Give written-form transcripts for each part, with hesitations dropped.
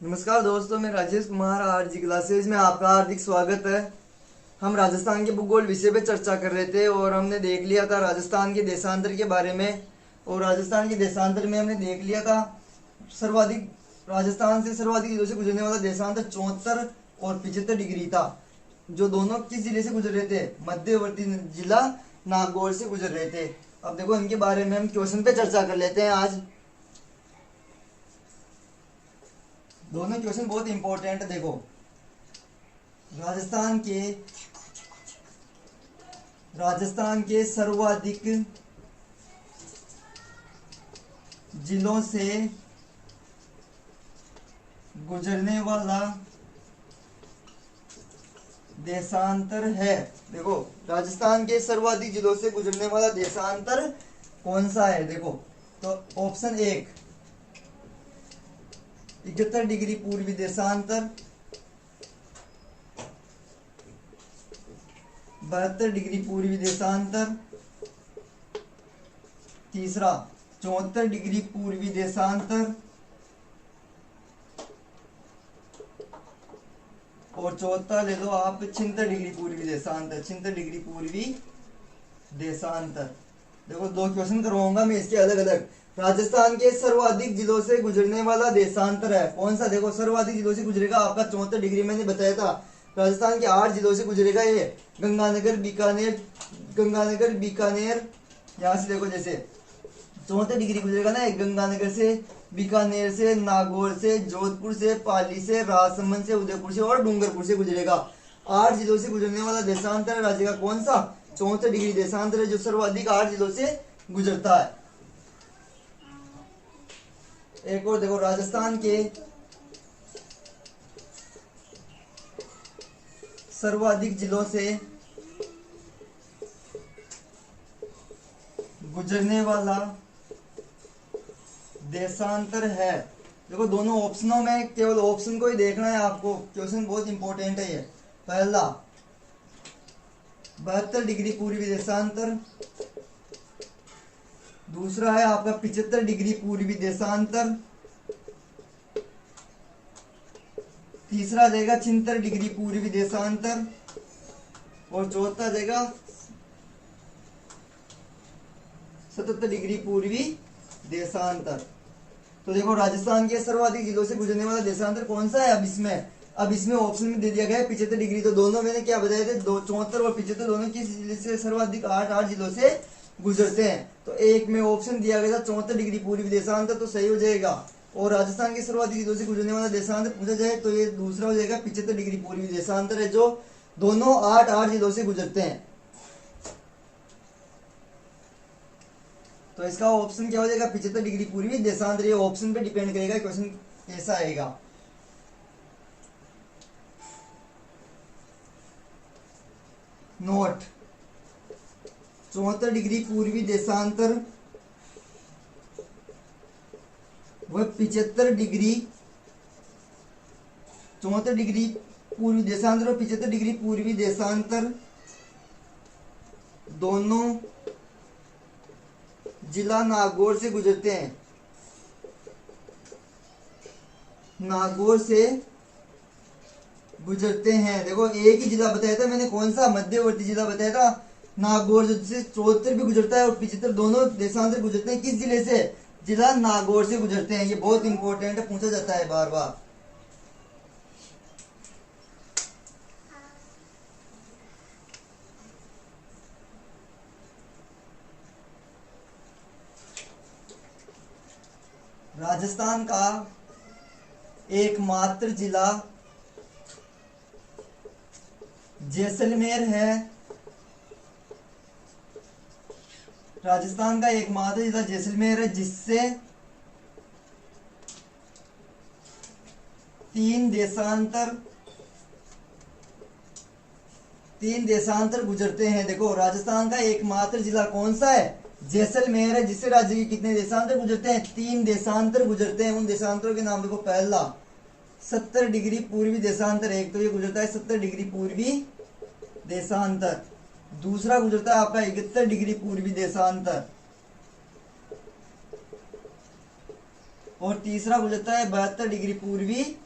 नमस्कार दोस्तों, मैं राजेश कुमार आरजी क्लासेज में आपका हार्दिक स्वागत है। हम राजस्थान के भूगोल विषय पे चर्चा कर रहे थे और हमने देख लिया था राजस्थान के देशांतर के बारे में। और राजस्थान के देशांतर में हमने देख लिया था सर्वाधिक राजस्थान से सर्वाधिक जिलों से गुजरने वाला देशांतर 74 और 75 डिग्री था, जो दोनों किस जिले से गुजर रहे थे? मध्यवर्ती जिला नागौर से गुजर रहे थे। अब देखो इनके बारे में हम क्वेश्चन पे चर्चा कर लेते हैं आज। दोनों क्वेश्चन बहुत इंपॉर्टेंट है। देखो राजस्थान के सर्वाधिक जिलों से गुजरने वाला देशांतर है। देखो राजस्थान के सर्वाधिक जिलों से गुजरने वाला देशांतर कौन सा है? देखो तो ऑप्शन 1 71 डिग्री पूर्वी देशांतर, 72 डिग्री पूर्वी देशांतर, तीसरा 74 डिग्री पूर्वी देशांतर और चौथा ले लो आप 76 डिग्री पूर्वी देशांतर। 76 डिग्री पूर्वी देशांतर। देखो दो क्वेश्चन करवाऊंगा मैं इसके अलग अलग। राजस्थान के सर्वाधिक जिलों से गुजरने वाला देशांतर है कौन सा? देखो सर्वाधिक जिलों से गुजरेगा आपका 74 डिग्री, मैंने बताया था। राजस्थान के 8 जिलों से गुजरेगा ये गंगानगर बीकानेर। यहाँ से देखो जैसे 74 डिग्री गुजरेगा ना, गंगानगर से, बीकानेर से, नागौर से, जोधपुर से, पाली से, राजसमंद से, उदयपुर से और डूंगरपुर से गुजरेगा। 8 जिलों से गुजरने वाला देशांतर राज्य का कौन सा? 74 डिग्री देशांतर है, जो सर्वाधिक 8 जिलों से गुजरता है। एक और देखो राजस्थान के सर्वाधिक जिलों से गुजरने वाला देशांतर है। देखो दोनों ऑप्शनों में केवल ऑप्शन को ही देखना है आपको, क्वेश्चन बहुत इंपॉर्टेंट है ये। पहला 72 डिग्री पूर्वी देशांतर, दूसरा है आपका 75 डिग्री पूर्वी देशांतर, तीसरा देगा 76 डिग्री पूर्वी देशांतर और चौथा देगा 77 डिग्री पूर्वी देशांतर। तो देखो राजस्थान के सर्वाधिक जिलों से गुजरने वाला देशांतर कौन सा है? अब इसमें ऑप्शन में दे दिया गया है 75 डिग्री। तो दोनों मैंने क्या बताए थे? 74 और 75 दोनों किस जिले से सर्वाधिक 8 जिलों से गुजरते हैं। तो एक में ऑप्शन दिया गया था 74 डिग्री पूर्वी देशांतर, तो सही हो जाएगा। और राजस्थान के सर्वाधिक जिलों से गुजरने वाला देशांतर पूछा जाए तो ये दूसरा हो जाएगा 75 डिग्री पूर्वी देशांतर है, जो दोनों 8 जिलों से गुजरते हैं। तो इसका ऑप्शन क्या हो जाएगा? 75 डिग्री पूर्वी देशांतर। ये ऑप्शन पे डिपेंड करेगा क्वेश्चन कैसा आएगा। नोट 74 डिग्री पूर्वी देशांतर वह 75 डिग्री 74 डिग्री पूर्वी देशांतर और 75 डिग्री पूर्वी देशांतर दोनों जिला नागौर से गुजरते हैं। नागौर से गुजरते हैं। देखो एक ही जिला बताया था मैंने, कौन सा? मध्यवर्ती जिला बताया था नागौर, जिससे 74 भी गुजरता है और 75 दोनों देशांतर गुजरते हैं। किस जिले से? जिला नागौर से गुजरते हैं। ये बहुत इंपॉर्टेंट है, पूछा जाता है बार बार। राजस्थान का एकमात्र जिला जैसलमेर है। राजस्थान का एकमात्र जिला जैसलमेर है, जिससे 3 देशांतर गुजरते हैं। देखो राजस्थान का एकमात्र जिला कौन सा है? जैसलमेर है, जिससे राज्य के कितने देशांतर गुजरते हैं? 3 देशांतर गुजरते हैं। उन देशांतरों के नाम देखो। पहला 70 डिग्री पूर्वी देशांतर, एक तो ये गुजरता है 70 डिग्री पूर्वी देशांतर। दूसरा गुजरता है आपका 71 डिग्री पूर्वी देशांतर और तीसरा गुजरता है 72 डिग्री पूर्वी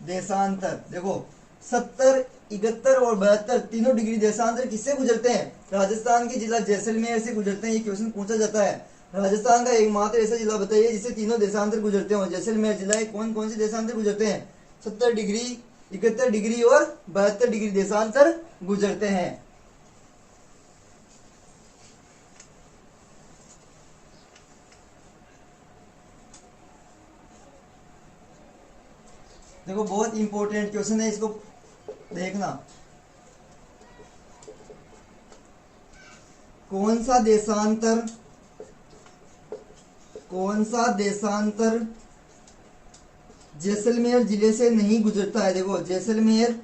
देशांतर। देखो 70, 71 और 72 तीनों डिग्री देशांतर किससे गुजरते हैं? राजस्थान के जिला जैसलमेर से गुजरते हैं। ये क्वेश्चन पूछा जाता है। राजस्थान का एकमात्र ऐसा जिला बताइए जिससे तीनों देशांतर गुजरते हो। जैसलमेर जिला है। कौन कौन से देशांतर गुजरते हैं? 70 डिग्री, 71 डिग्री और 72 डिग्री देशांतर गुजरते हैं। देखो बहुत इंपॉर्टेंट क्वेश्चन है, इसको देखना। कौन सा देशांतर जैसलमेर जिले से नहीं गुजरता है? देखो जैसलमेर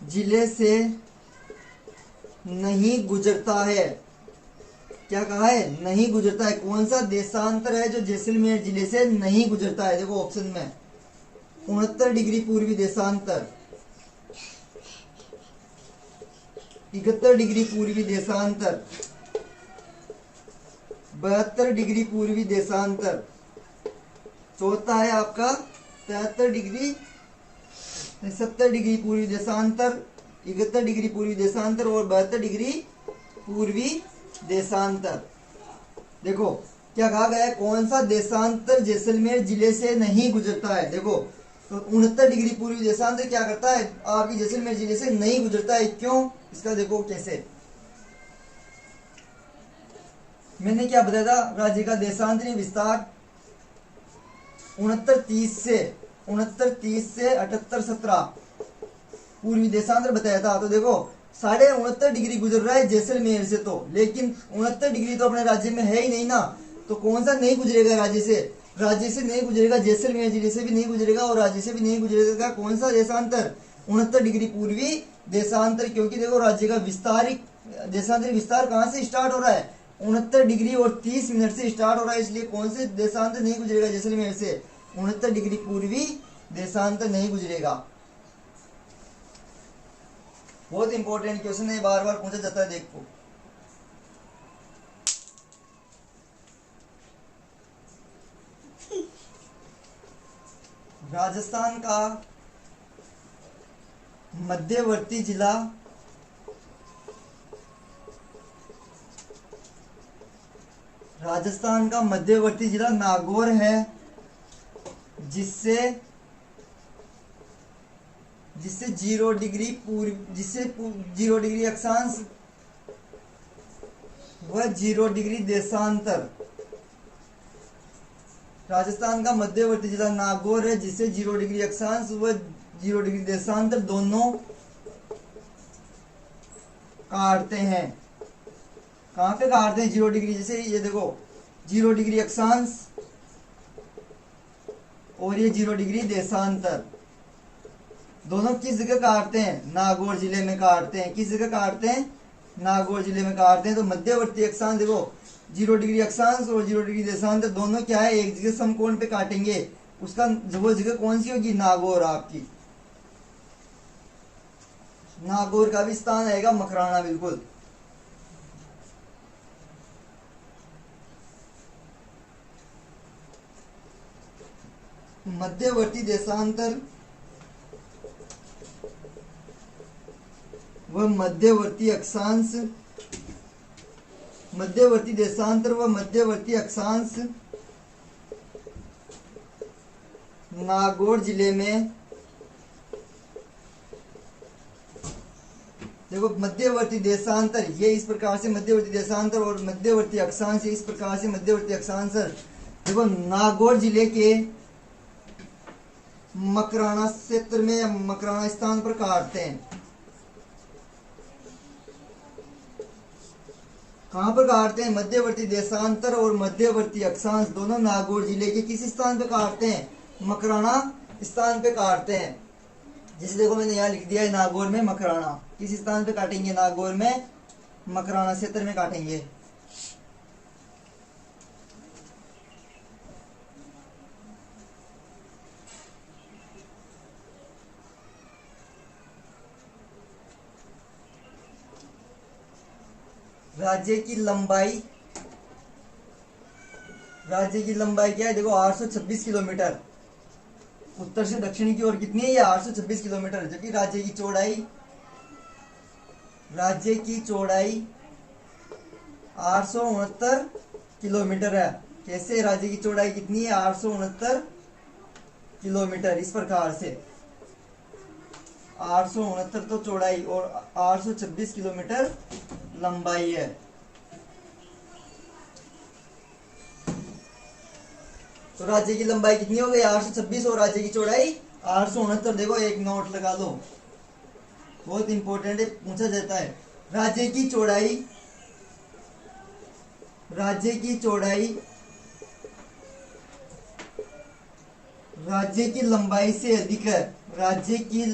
जिले से नहीं गुजरता है। क्या कहा है? नहीं गुजरता है। कौन सा देशांतर है जो जैसलमेर जिले से नहीं गुजरता है? देखो ऑप्शन में 69 डिग्री पूर्वी देशांतर, 71 डिग्री पूर्वी देशांतर, 72 डिग्री पूर्वी देशांतर, चौथा है आपका 73 डिग्री 70 डिग्री पूर्वी देशांतर, 71 डिग्री पूर्वी देशांतर और 72 डिग्री पूर्वी देशांतर। देखो क्या कहा गया है? कौन सा देशांतर जैसलमेर जिले से नहीं गुजरता है? देखो तो 69 डिग्री पूर्वी देशांतर क्या करता है? आपकी जैसलमेर जिले से नहीं गुजरता है। क्यों? इसका देखो कैसे। मैंने क्या बताया था? राज्य का देशांतरी विस्तार 69-30 से 78-17 पूर्वी देशांतर बताया था। तो देखो 69.5 डिग्री गुजर रहा है जैसलमेर से, तो लेकिन 69 डिग्री तो अपने राज्य में है ही नहीं ना। तो कौन सा नहीं गुजरेगा? राज्य से नहीं गुजरेगा, जैसलमेर जिले से भी नहीं गुजरेगा और राज्य से भी नहीं गुजरेगा। कौन सा देशांतर? 69 डिग्री पूर्वी देशांतर। क्योंकि देखो राज्य का देशांतरी विस्तार कहां से स्टार्ट हो रहा है? 69 डिग्री और 30 मिनट से स्टार्ट हो रहा है। इसलिए कौन से देशांतर नहीं गुजरेगा जैसलमेर से? 69 डिग्री पूर्वी देशांतर नहीं गुजरेगा। बहुत इंपॉर्टेंट क्वेश्चन है, बार बार पूछा जाता है। देखो राजस्थान का मध्यवर्ती जिला नागौर है, जिससे 0 डिग्री अक्षांश व 0 डिग्री देशांतर। राजस्थान का मध्यवर्ती जिला नागौर है, जिसे 0 डिग्री अक्षांश व 0 डिग्री देशांतर दोनों काटते हैं। कहां पे काटते हैं? 0 डिग्री। जैसे ये देखो 0 डिग्री अक्षांश और ये 0 डिग्री देशांतर दोनों किस जगह काटते हैं? नागौर जिले में काटते हैं। किस जगह काटते हैं? नागौर जिले में काटते हैं। तो मध्यवर्ती अक्षांश देखो 0 डिग्री अक्षांश और 0 डिग्री देशांतर दोनों क्या है? एक जगह समकोण पे काटेंगे। उसका वो जगह कौन सी होगी? नागौर। आपकी नागौर का भी स्थान आएगा मकराना। बिल्कुल मध्यवर्ती देशांतर व मध्यवर्ती अक्षांश, मध्यवर्ती देशांतर व मध्यवर्ती अक्षांश नागौर जिले में। देखो मध्यवर्ती देशांतर ये इस प्रकार से मध्यवर्ती देशांतर और मध्यवर्ती अक्षांश इस प्रकार से मध्यवर्ती अक्षांश। देखो नागौर जिले के मकराना क्षेत्र में या मकराना स्थान पर काटते हैं। कहां पर काटते हैं? मध्यवर्ती देशांतर और मध्यवर्ती अक्षांश दोनों नागौर जिले के किस स्थान पे काटते हैं? मकराना स्थान पे काटते हैं। जैसे देखो मैंने यहाँ लिख दिया है नागौर में मकराना। किस स्थान पे काटेंगे? नागौर में मकराना क्षेत्र में काटेंगे। राज्य की लंबाई क्या है? देखो 826 किलोमीटर। उत्तर से दक्षिणी की ओर कितनी है, ये 826 किलोमीटर, जबकि राज्य की चौड़ाई 869 किलोमीटर है। कैसे, राज्य की चौड़ाई कितनी है, 869 किलोमीटर। इस प्रकार से 869 तो चौड़ाई और 826 किलोमीटर लंबाई है। तो राज्य की लंबाई कितनी हो गई, 826, और राज्य की चौड़ाई 869। देखो एक नोट लगा लो, बहुत इंपॉर्टेंट है, पूछा जाता है। राज्य की लंबाई से अधिक है, राज्य की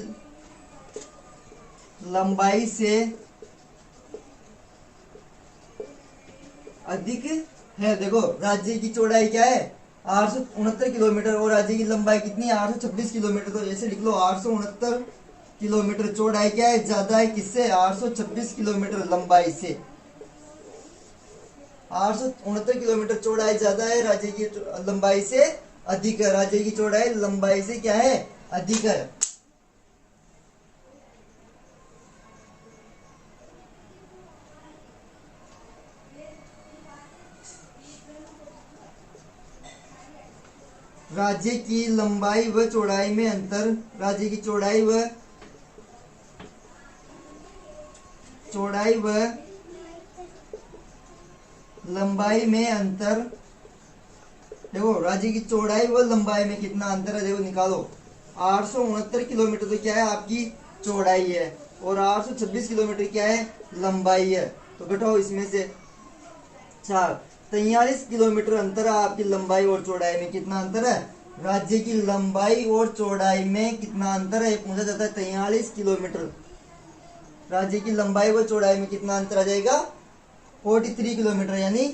लंबाई से अधिक है। देखो राज्य की चौड़ाई क्या है, 869 किलोमीटर, और राज्य की लंबाई कितनी है, 826 किलोमीटर। तो जैसे लिख लो 869 किलोमीटर चौड़ाई क्या है, ज्यादा है किससे, 826 किलोमीटर लंबाई से। 869 किलोमीटर चौड़ाई ज्यादा है, राज्य की लंबाई से अधिक है। राज्य की चौड़ाई लंबाई से क्या है, अधिक है। राज्य की लंबाई व चौड़ाई में अंतर, राज्य की चौड़ाई व लंबाई में अंतर। देखो राज्य की चौड़ाई व लंबाई में कितना अंतर है, देखो निकालो। 869 किलोमीटर तो क्या है, आपकी चौड़ाई है, और 826 किलोमीटर क्या है, लंबाई है। तो घटाओ इसमें से 4, 43 किलोमीटर अंतर है आपकी लंबाई और चौड़ाई में। कितना अंतर है, राज्य की लंबाई और चौड़ाई में कितना अंतर है, पूछा जाता है। 43 किलोमीटर, राज्य की लंबाई व चौड़ाई में कितना अंतर आ जाएगा, 43 किलोमीटर, यानी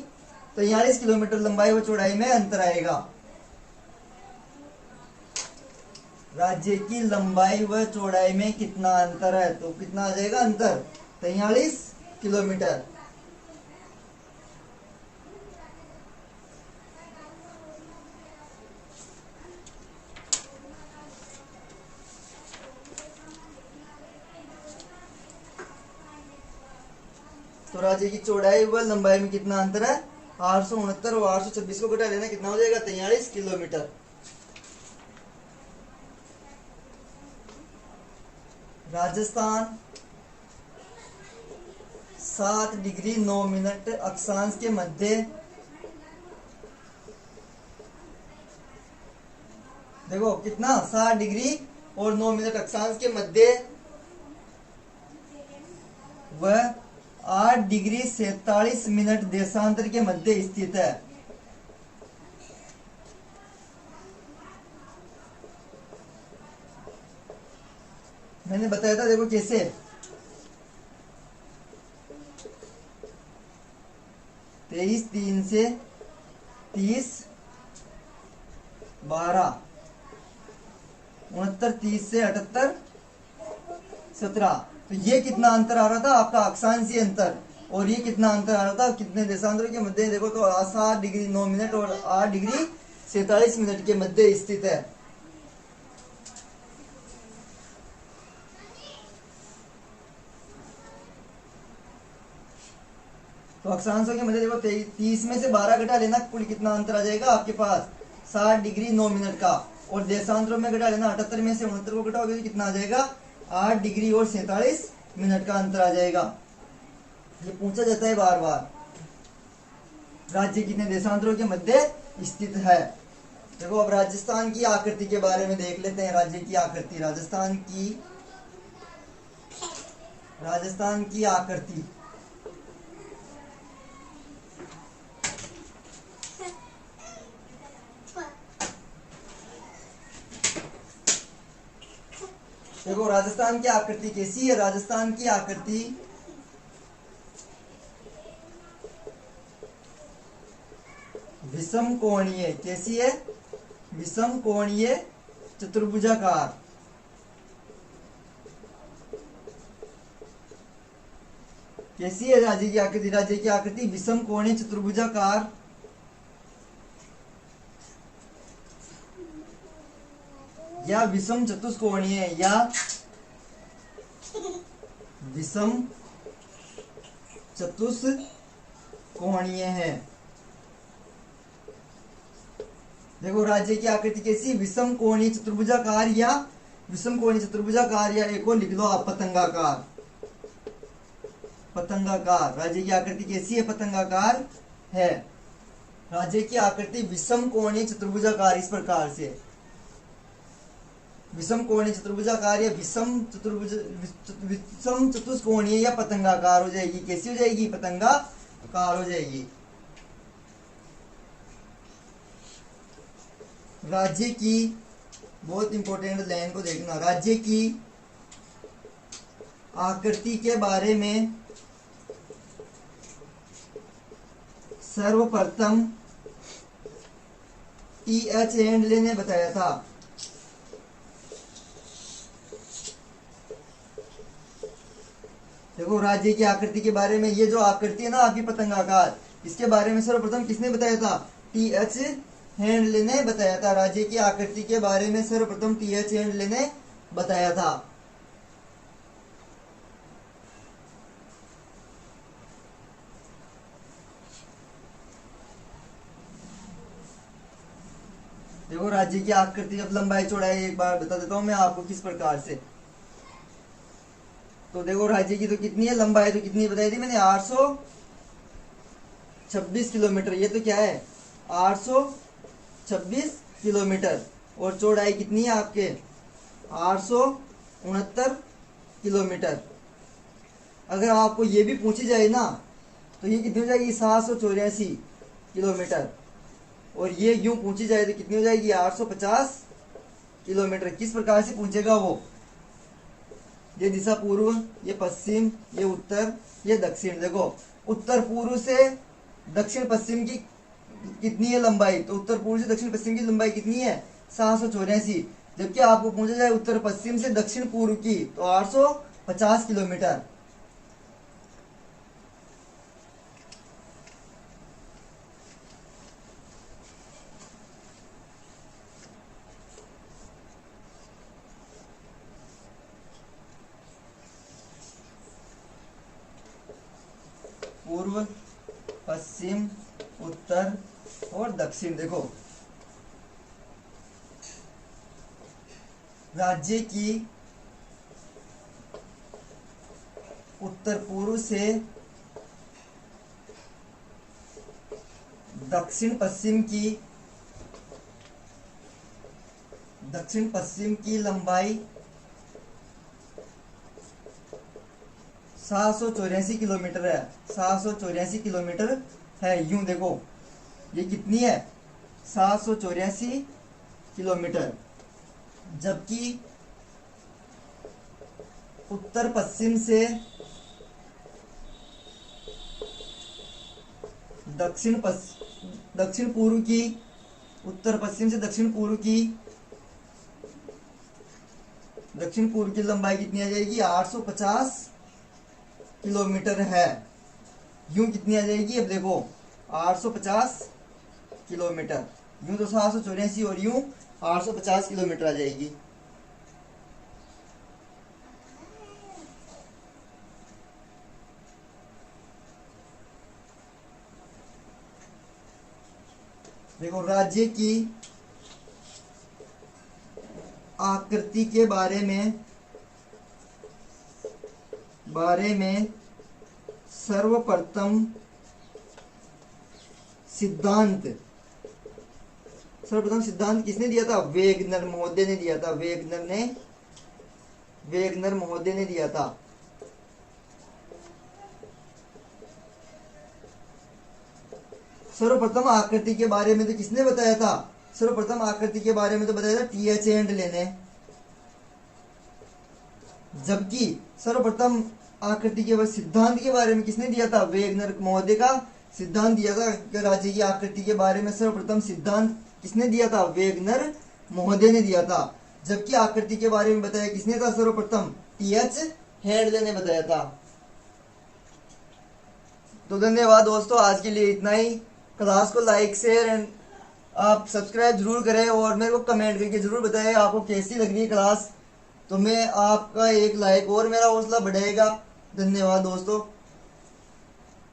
43 किलोमीटर लंबाई व चौड़ाई में अंतर आएगा। राज्य की लंबाई व चौड़ाई में कितना अंतर है, तो कितना आ जाएगा अंतर, 43 किलोमीटर। तो राज्य की चौड़ाई व लंबाई में कितना अंतर है, 869, और 826 को घटा लेना, कितना हो जाएगा, 43 किलोमीटर। राजस्थान 7 डिग्री 9 मिनट अक्षांश के मध्य, देखो कितना, 7 डिग्री और 9 मिनट अक्षांश के मध्य व 8 डिग्री 47 मिनट देशांतर के मध्य स्थित है। मैंने बताया था, देखो कैसे, तेईस 3 से 30 12, 69 30 से 78 17। तो ये कितना अंतर आ रहा था आपका अक्षांशीय अंतर, और ये कितना अंतर आ रहा था कितने देशांतरों के मध्य, देखो तो 7 डिग्री 9 मिनट और 8 डिग्री 47 मिनट के मध्य स्थित है। तो अक्षांशों के मध्य देखो 30 में से 12 घटा लेना, कुल कितना अंतर आ जाएगा आपके पास, 7 डिग्री 9 मिनट का, और देशांतरों में घटा लेना, 78 में से 69 को घटाओगे तो कितना आ जाएगा, 8 डिग्री और 47 मिनट का अंतर आ जाएगा। ये पूछा जाता है बार बार, राज्य कितने देशांतरों के मध्य स्थित है। देखो अब राजस्थान की आकृति के बारे में देख लेते हैं। राज्य की आकृति, राजस्थान की आकृति, देखो राजस्थान की आकृति कैसी है, राजस्थान की आकृति विषम कोणीय, कैसी है, विषम कोणीय चतुर्भुजाकार। कैसी है राज्य की आकृति, राज्य की आकृति विषम कोणीय चतुर्भुजाकार, या विषम चतुष्कोणीय या विषम चतुष्कोणीय है। देखो राज्य की आकृति कैसी, विषम कोणीय चतुर्भुजाकार या विषम कोणीय चतुर्भुजाकार, या एक और लिख लो आप पतंगाकार। पतंगाकार राज्य की आकृति कैसी है, पतंगाकार है। राज्य की आकृति विषम कोणीय चतुर्भुजाकार इस प्रकार से, विषम कोणीय चतुर्भुजाकार या विषम चतुष्कोणीय या पतंगाकार हो जाएगी। कैसी हो जाएगी, पतंगाकार हो जाएगी। राज्य की बहुत इंपॉर्टेंट लाइन को देखना, राज्य की आकृति के बारे में सर्वप्रथम टी.एच. हैंडले ने बताया था। देखो राज्य की आकृति के बारे में, ये जो आकृति है ना आपकी पतंगाकार, इसके बारे में सर्वप्रथम किसने बताया था, टी.एच. हैंडले ने बताया था। राज्य की आकृति के बारे में सर्वप्रथम टी.एच. हैंडले ने बताया था। देखो राज्य की आकृति अब लंबाई चौड़ाई एक बार बता देता हूं मैं आपको किस प्रकार से। तो देखो राज्य की तो कितनी है, लंबाई तो कितनी बताई थी मैंने, 826 किलोमीटर। ये तो क्या है, 826 किलोमीटर। और चौड़ाई कितनी है आपके, 869 किलोमीटर। अगर आपको ये भी पूछी जाए ना तो ये कितनी हो जाएगी, 784 किलोमीटर। और ये यूं पूछी जाए तो कितनी हो जाएगी, 850 किलोमीटर। किस प्रकार से पूछेगा वो, ये दिशा पूर्व, ये पश्चिम, ये उत्तर, ये दक्षिण। देखो उत्तर पूर्व से दक्षिण पश्चिम की कितनी है लंबाई, तो उत्तर पूर्व से दक्षिण पश्चिम की लंबाई कितनी है, 784। जबकि आपको पूछा जाए उत्तर पश्चिम से दक्षिण पूर्व की तो 850 किलोमीटर। पूर्व, पश्चिम, उत्तर और दक्षिण। देखो राज्य की उत्तर पूर्व से दक्षिण पश्चिम की लंबाई 784 किलोमीटर है। 784 किलोमीटर है। यूं देखो ये कितनी है, 784 किलोमीटर। जबकि उत्तर पश्चिम से दक्षिण पूर्व की, उत्तर पश्चिम से दक्षिण पूर्व की लंबाई कितनी आ जाएगी, 850 किलोमीटर है। यूं कितनी आ जाएगी, अब देखो 850 किलोमीटर। यूं तो 784 और यूं 850 किलोमीटर आ जाएगी। देखो राज्य की आकृति के बारे में सर्वप्रथम सिद्धांत किसने दिया था, वेगनर महोदय ने दिया था। वेगनर महोदय ने दिया था। सर्वप्रथम आकृति के बारे में तो किसने बताया था, सर्वप्रथम आकृति के बारे में तो बताया था टी.एच. हैंडले ने। जबकि सर्वप्रथम आकृति के सिद्धांत के बारे में किसने दिया था, वेगनर महोदय का सिद्धांत दिया था। राज्य की आकृति के बारे में सर्वप्रथम सिद्धांत किसने दिया था, वेगनर महोदय ने दिया था। जबकि आकृति के बारे में बताया किसने था, सर्वप्रथम टी.एच. हैंडले ने बताया था। तो धन्यवाद दोस्तों, आज के लिए इतना ही। क्लास को लाइक शेयर एंड आप सब्सक्राइब जरूर करें और मेरे को कमेंट करके जरूर बताएं आपको कैसी लग रही है क्लास। तो मैं आपका एक लाइक और मेरा हौसला बढ़ाएगा। धन्यवाद दोस्तों।